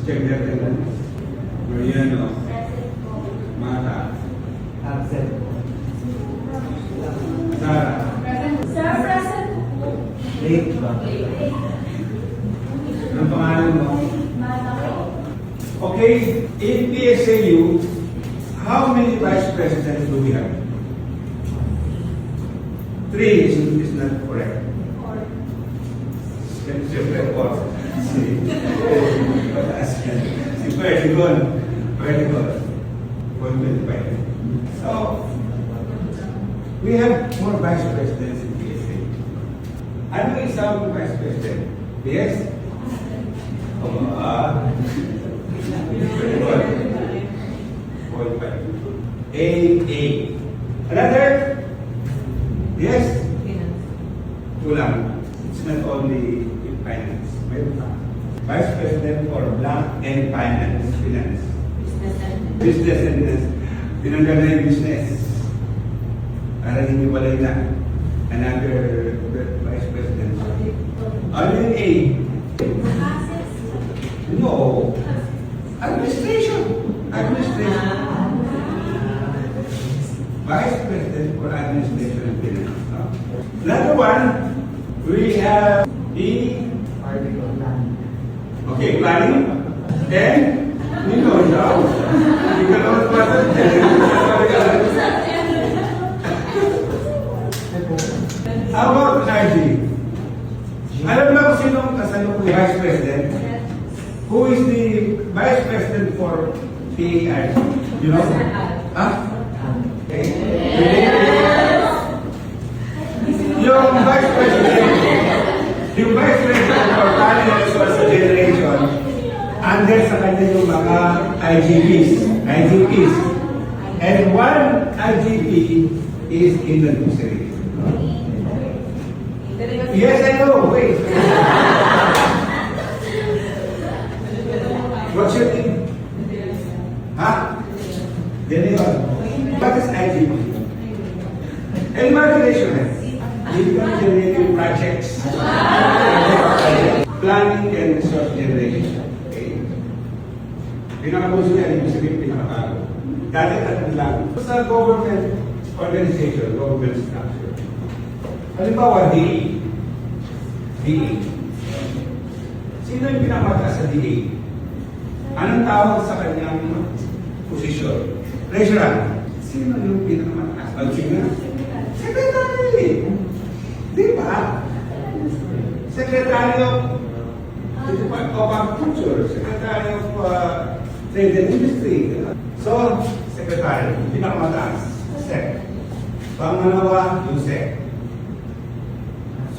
check natin. Mariano. Mata. Absent po. Sara. Sir, present po. Late ba? Anong pangalan mo? Malaki. Okay, in PSAU, how many vice presidents do we have? 3 is not correct. Siyempre po. Si Perdigon. Perdigon. 125. So, we have more vice presidents in PSA. Ano isang vice president? Yes? A. Another? Yes? Tulang. It's not only in finance. Mayroon pa. Vice President for Blank and Finance. Finance. Business and finance. Tinanggal na yung business. Para hindi walay na. Another Vice President. Ano yung A? No. Administration. Administration. Vice President for Administration and Finance. No? Another one, we have the okay, planning. Then, you know now, you can always how about RG? Alam mo kung sino ang kasalukuyang Vice President? Who is the Vice President for PAI? You know? Huh? Okay. Yung Vice President for Talent Resource Generation, under sa kanya yung mga IGPs. And one IGP is in the nursery. Yes, I know. Wait. What's your name? Huh? Daniel. What is IGP? Imagination. Income generating projects. Planning and resource generation. Okay. Pinakamuso niya, ibig sabihin pinakabago. Dati natin lang. Sa government organization, government structure. Halimbawa, DA. Sino yung pinamataas sa DA? Anong tawag sa kanyang posisyon? Treasurer. Sino yung pinamataas? Secretary. Di ba? Secretary of Agriculture, Secretary of Trade and Industry. So, Secretary, pinakamataas. SEC. Pangalawa, yung SEC.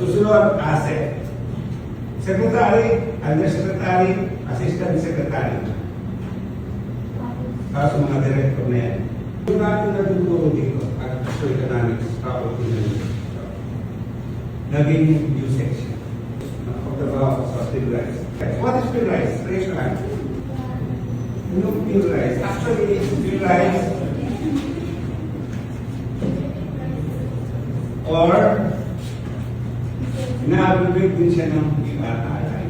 Susunod, ASEC. Secretary, Undersecretary, Assistant Secretary. Para sa mga director na yan. Yung natin natuturo dito, Economics, naging new section. Nakapagtrabaho sa steel rice. What is steel rice? Raise your hand. Yung steel rice. Actually, steel rice or na-aggregate din siya ng PRI.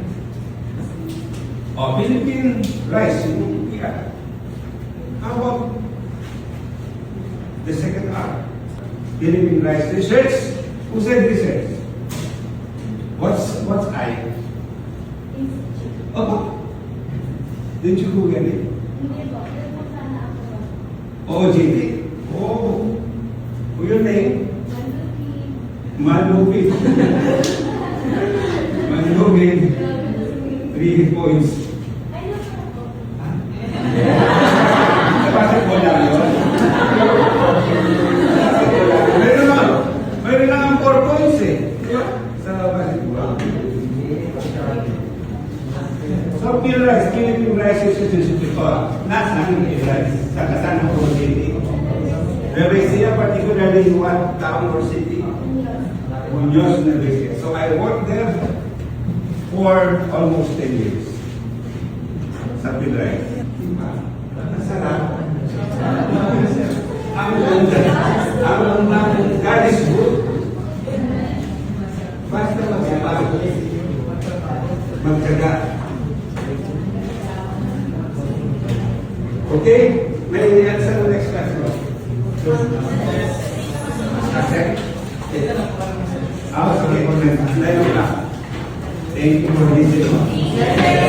O, Philippine rice, yung PRI. How about the second R? Philippine Rice Research. Who said research? What's I? Oh, didn't you Google it? OJT. Oh, what's your name? Malupi. Malupi. 3 points. Bakit mo lang yun? Meron lang ang 4 points eh. Sa basketball. So, Philippine Rice Institute ko. Nasa Philippine Rice. Sa kasama ko city. Nuevesia, particularly in one town or city. Muñoz, Nuevesia. So, I worked there for almost 10 years. Sa Philippine Rice. Masarap. God is good. Basta magtyaga. Okay? May answer the next question. Accept? Sige. 9 o'clock. Thank you for listening.